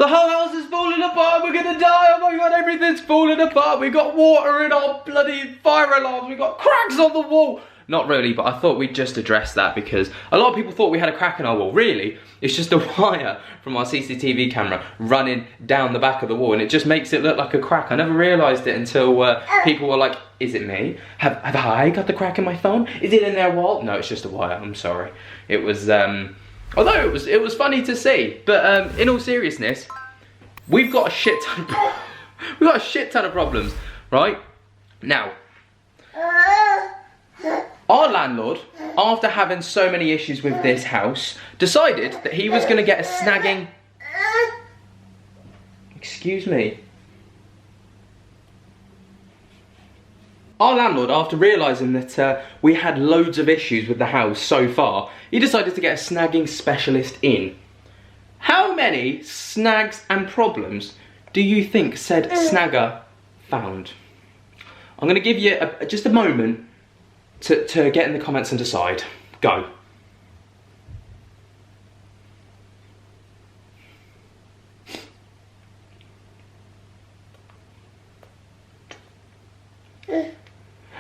The whole house is falling apart, we're gonna die, oh my god, everything's falling apart, we got water in our bloody fire alarms, we got cracks on the wall. Not really, but I thought we'd just address that because a lot of people thought we had a crack in our wall. Really, it's just a wire from our CCTV camera running down the back of the wall and it just makes it look like a crack. I never realised it until people were like, is it me? Have I got the crack in my phone? Is it in their wall? No, it's just a wire, I'm sorry. It was, although it was funny to see, but in all seriousness, we've got a shit ton of problems, right? Now, our landlord, after having so many issues with this house, decided that he was going to get a snagging... Excuse me. Our landlord, after realising that we had loads of issues with the house so far, he decided to get a snagging specialist in. How many snags and problems do you think said snagger found? I'm going to give you just a moment to get in the comments and decide. Go.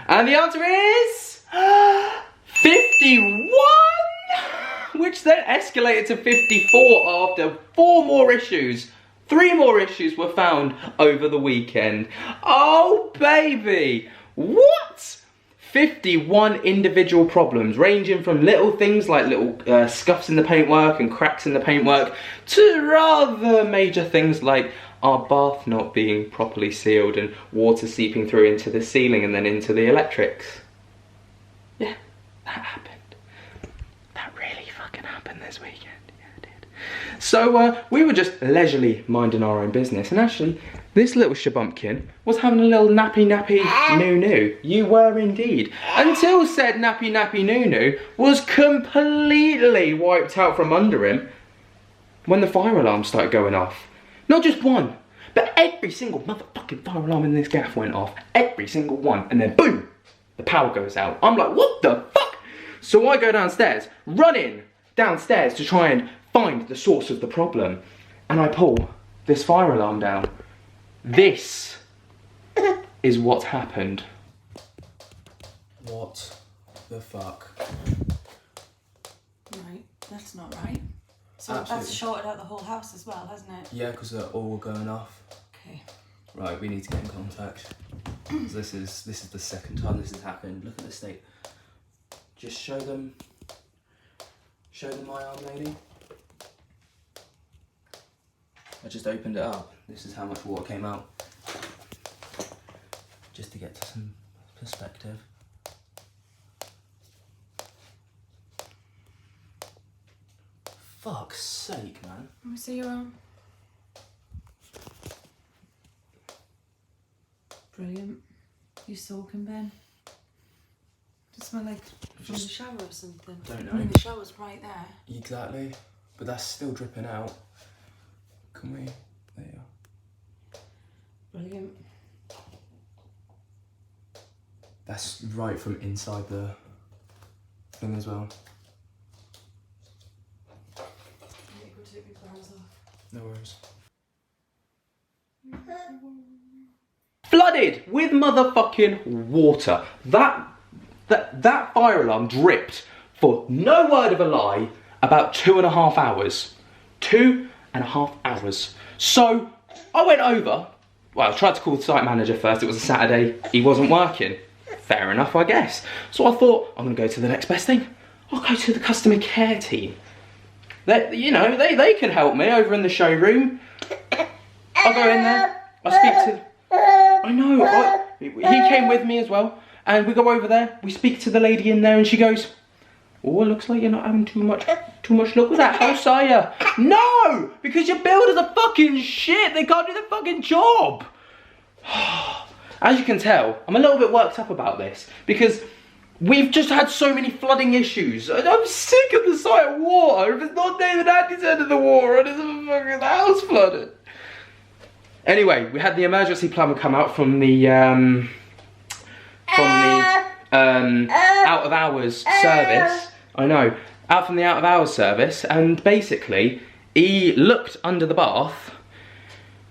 And the answer is 51, which then escalated to 54 after 4 more issues. 3 more issues were found over the weekend. Oh baby, what? 51 individual problems, ranging from little things like little scuffs in the paintwork and cracks in the paintwork to rather major things like our bath not being properly sealed and water seeping through into the ceiling and then into the electrics. Yeah, that happened. That really fucking happened this weekend. Yeah, it did. So we were just leisurely minding our own business, and actually this little shabumpkin was having a little nappy noo-noo. You were indeed. Until said nappy noo-noo was completely wiped out from under him when the fire alarm started going off. Not just one, but every single motherfucking fire alarm in this gaff went off. Every single one. And then boom, the power goes out. I'm like, what the fuck? So I go downstairs, running downstairs to try and find the source of the problem. And I pull this fire alarm down. This is what happened. What the fuck? Right, that's not right. So that's shorted out the whole house as well, hasn't it? Yeah, because they're all going off. Okay. Right, we need to get in contact. This is the second time this has happened. Look at the state. Just show them my arm, lady. I just opened it up. This is how much water came out. Just to get to some perspective. Fuck's sake, man. Let me see your arm. Brilliant. You soaking, Ben? Does it smell like from the shower or something? Don't know. I mean, the shower's right there. Exactly. But that's still dripping out. Can we? There you are. Brilliant. That's right from inside the thing as well. No worries. Flooded with motherfucking water. That fire alarm dripped for no word of a lie about 2.5 hours. 2.5 hours. So I went over. Well, I tried to call the site manager first. It was a Saturday. He wasn't working. Fair enough, I guess. So I thought, I'm gonna go to the next best thing. I'll go to the customer care team. They can help me over in the showroom. I'll go in there. I speak to. I know. He came with me as well, and we go over there. We speak to the lady in there, and she goes, "Oh, it looks like you're not having too much luck with that house, are you?" No, because your builders are fucking shit. They can't do the fucking job. As you can tell, I'm a little bit worked up about this because we've just had so many flooding issues. I'm sick of the sight of water. If it's not David Andy's end of the water, and it's a fucking house flooded. Anyway, we had the emergency plumber come out from the out of hours service. I know, out from the out of hours service, and basically he looked under the bath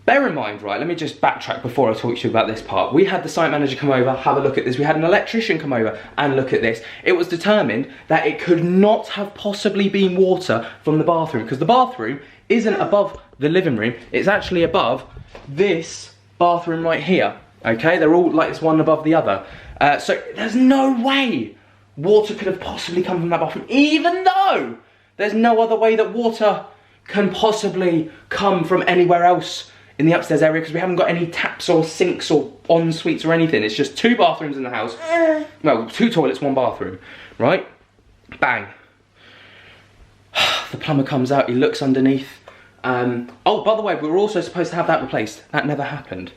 bear in mind, right, let me just backtrack before I talk to you about this part. We had the site manager come over, have a look at this. We had an electrician come over and look at this. It was determined that it could not have possibly been water from the bathroom, because the bathroom isn't above the living room. It's actually above this bathroom right here, okay? They're all like it's one above the other. So there's no way water could have possibly come from that bathroom, even though there's no other way that water can possibly come from anywhere else in the upstairs area, because we haven't got any taps or sinks or en-suites or anything. It's just 2 bathrooms in the house. Well, 2 toilets, 1 bathroom, right? Bang. The plumber comes out, he looks underneath. Oh, by the way, we were also supposed to have that replaced. That never happened.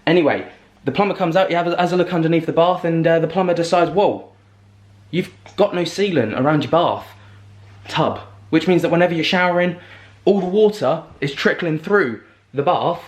Anyway, the plumber comes out, he has a look underneath the bath, and the plumber decides, whoa, you've got no sealant around your bath tub, which means that whenever you're showering, all the water is trickling through the bath,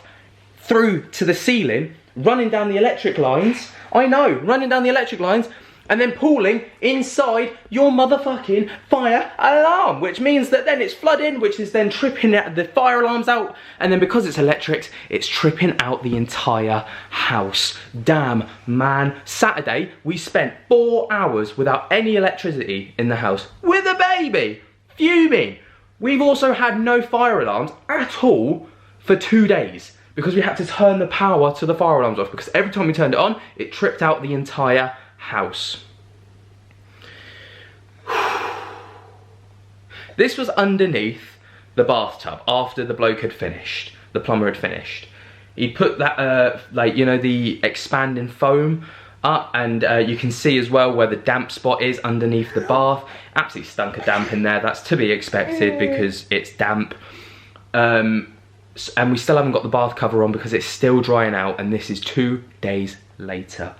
through to the ceiling, running down the electric lines. I know, running down the electric lines, and then pooling inside your motherfucking fire alarm, which means that then it's flooding, which is then tripping the fire alarms out, and then because it's electric, it's tripping out the entire house. Damn, man. Saturday, we spent 4 hours without any electricity in the house, with a baby, fuming. We've also had no fire alarms at all for 2 days, because we had to turn the power to the fire alarms off, because every time we turned it on, it tripped out the entire house. This was underneath the bathtub after the bloke had finished, the plumber had finished. He'd put that, like, you know, the expanding foam up, and you can see as well where the damp spot is underneath the bath. Absolutely stunk of damp in there. That's to be expected because it's damp. And we still haven't got the bath cover on because it's still drying out, and this is 2 days later.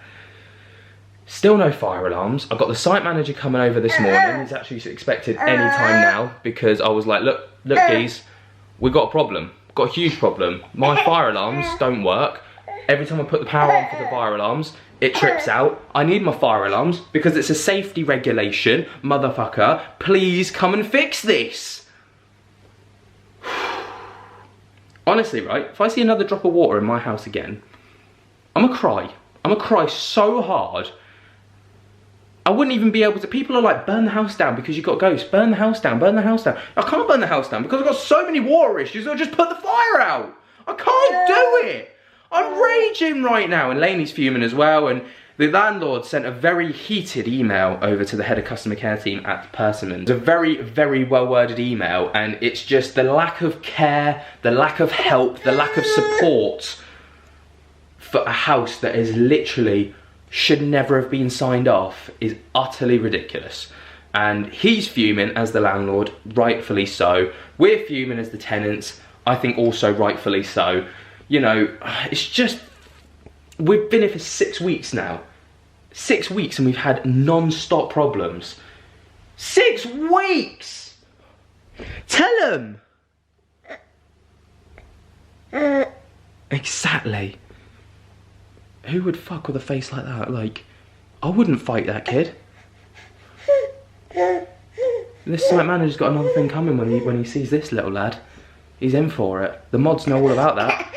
Still no fire alarms. I've got the site manager coming over this morning. He's actually expected any time now, because I was like, look geez, we've got a problem. Got a huge problem. My fire alarms don't work. Every time I put the power on for the fire alarms, it trips out. I need my fire alarms because it's a safety regulation. Motherfucker, please come and fix this. Honestly, right, if I see another drop of water in my house again, I'm gonna cry. I'm gonna cry so hard. I wouldn't even be able to. People are like, burn the house down because you've got ghosts. Burn the house down, burn the house down. I can't burn the house down because I've got so many water issues. I'll just put the fire out. I can't do it. I'm raging right now, and Lainey's fuming as well, and the landlord sent a very heated email over to the head of customer care team at Persimmon. It's a very, very well-worded email, and it's just the lack of care, the lack of help, the lack of support for a house that is literally should never have been signed off is utterly ridiculous. And he's fuming as the landlord, rightfully so. We're fuming as the tenants, I think also rightfully so. You know, it's just, we've been here for 6 weeks now. 6 weeks and we've had non-stop problems. 6 weeks! Tell them! Exactly. Who would fuck with a face like that? Like, I wouldn't fight that kid. This site manager's got another thing coming when he sees this little lad. He's in for it. The mods know all about that.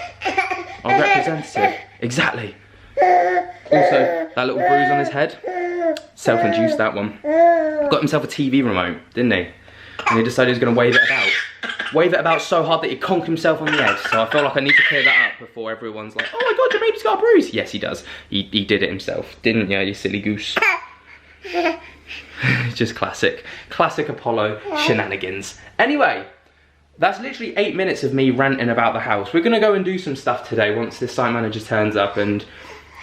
Our representative. Exactly. Also, that little bruise on his head, self-induced, that one. Got himself a TV remote, didn't he? And he decided he was going to wave it about. Wave it about so hard that he conked himself on the head. So I feel like I need to clear that up before everyone's like, oh my god, your baby's got a bruise. Yes, he does. He did it himself, didn't you, you silly goose? Just classic. Classic Apollo shenanigans. Anyway, that's literally 8 minutes of me ranting about the house. We're going to go and do some stuff today once this site manager turns up, and,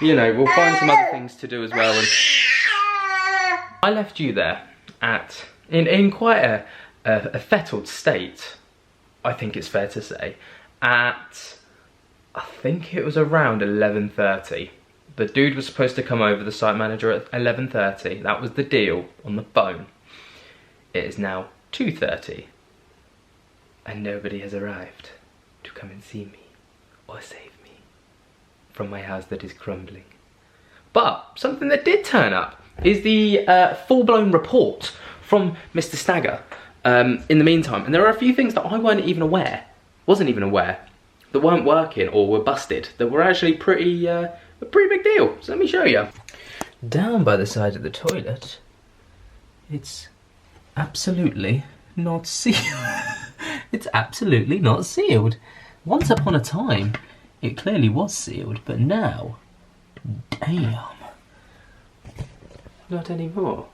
you know, we'll find some other things to do as well. And I left you there in quite a fettled state, I think it's fair to say, at, I think it was around 11:30. The dude was supposed to come over, the site manager, at 11:30. That was the deal on the phone. It is now 2:30. And nobody has arrived to come and see me or save me from my house that is crumbling. But something that did turn up is the full-blown report from Mr. Stagger in the meantime. And there are a few things that I wasn't even aware that weren't working or were busted that were actually pretty, a pretty big deal. So let me show you. Down by the side of the toilet, it's absolutely not sealed. It's absolutely not sealed. Once upon a time, it clearly was sealed, but now, damn, not anymore.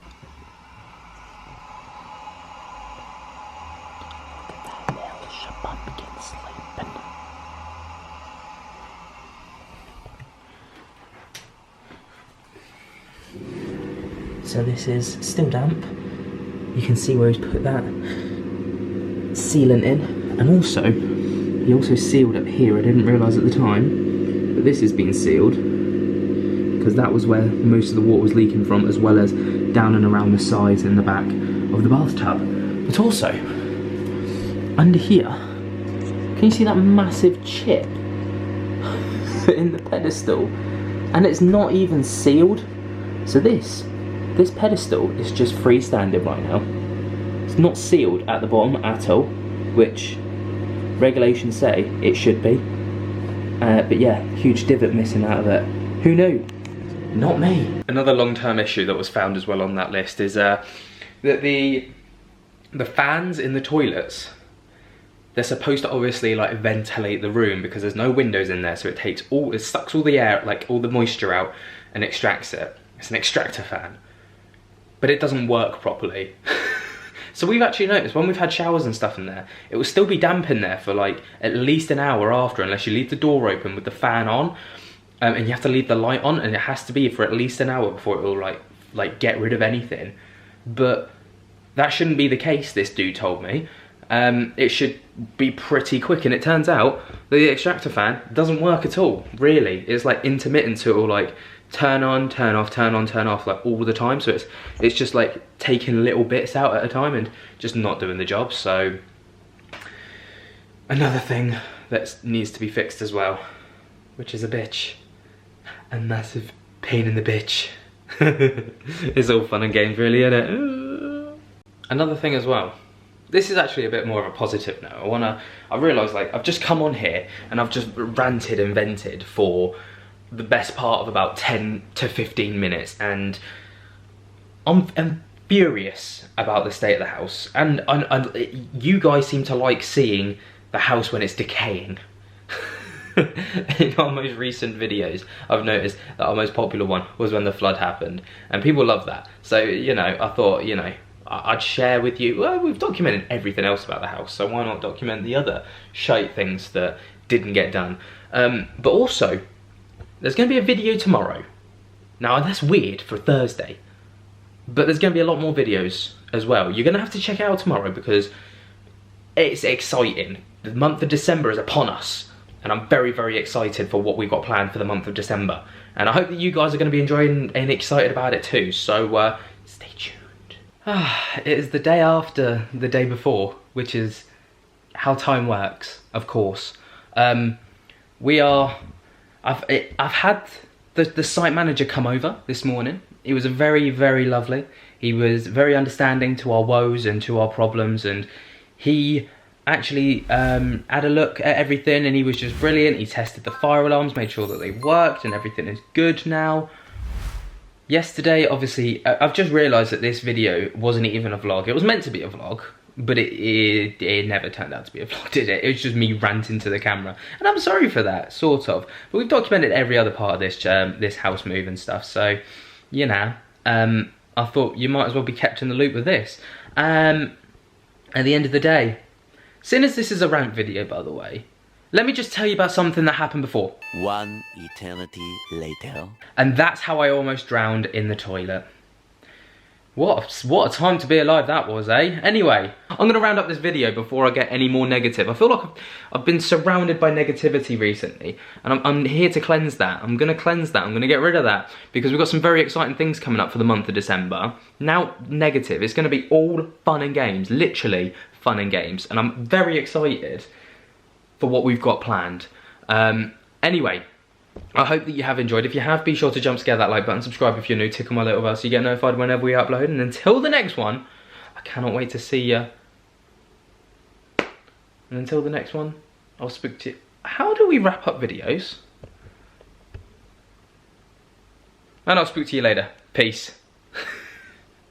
So this is still damp. You can see where he's put that sealant in, and also he also sealed up here. I didn't realise at the time, but this has been sealed because that was where most of the water was leaking from, as well as down and around the sides and the back of the bathtub. But also under here, can you see that massive chip in the pedestal? And it's not even sealed. So this pedestal is just freestanding right now. It's not sealed at the bottom at all, which regulations say it should be. But yeah, huge divot missing out of it. Who knew? Not me. Another long-term issue that was found as well on that list is that the fans in the toilets, they're supposed to obviously like ventilate the room because there's no windows in there, so it sucks all the air, like all the moisture out, and extracts it. It's an extractor fan. But it doesn't work properly. So we've actually noticed when we've had showers and stuff in there, it will still be damp in there for like at least an hour after, unless you leave the door open with the fan on, and you have to leave the light on, and it has to be for at least an hour before it will like get rid of anything. But that shouldn't be the case, this dude told me. It should be pretty quick, and it turns out the extractor fan doesn't work at all, really. It's like intermittent, so it will like turn on, turn off, turn on, turn off, like all the time. So it's just like taking little bits out at a time and just not doing the job. So another thing that needs to be fixed as well, which is a bitch. A massive pain in the bitch. It's all fun and games really, isn't it? Another thing as well. This is actually a bit more of a positive note. I realised like I've just come on here and I've just ranted and vented for the best part of about 10 to 15 minutes, and I'm furious about the state of the house, and you guys seem to like seeing the house when it's decaying. In our most recent videos, I've noticed that our most popular one was when the flood happened, and people love that. So, you know, I thought, you know, I'd share with you. Well, we've documented everything else about the house, so why not document the other shite things that didn't get done? But also, there's going to be a video tomorrow. Now, that's weird for Thursday, but there's going to be a lot more videos as well. You're going to have to check it out tomorrow because it's exciting. The month of December is upon us, and I'm very, very excited for what we've got planned for the month of December. And I hope that you guys are going to be enjoying and excited about it too, so stay tuned. It is the day after the day before, which is how time works, of course. I've had the site manager come over this morning. He was very, very lovely. He was very understanding to our woes and to our problems, and he actually had a look at everything, and he was just brilliant. He tested the fire alarms, made sure that they worked, and everything is good now. Yesterday, obviously, I've just realised that this video wasn't even a vlog. It was meant to be a vlog, but it never turned out to be a vlog, did it? It was just me ranting to the camera, and I'm sorry for that, sort of. But we've documented every other part of this house move and stuff, so, you know, I thought you might as well be kept in the loop with this. At the end of the day, seeing as this is a rant video, by the way, let me just tell you about something that happened before. One eternity later. And that's how I almost drowned in the toilet. What a time to be alive that was, eh? Anyway, I'm going to round up this video before I get any more negative. I feel like I've been surrounded by negativity recently, and I'm here to cleanse that. I'm going to cleanse that. I'm going to get rid of that, because we've got some very exciting things coming up for the month of December. Now, negative. It's going to be all fun and games, literally fun and games, and I'm very excited for what we've got planned. Anyway, I hope that you have enjoyed. If you have, be sure to jump scare that like button, subscribe if you're new, tickle my little bell so you get notified whenever we upload, and until the next one, I cannot wait to see you. And until the next one, I'll speak to you. how do we wrap up videos? And I'll speak to you later. Peace.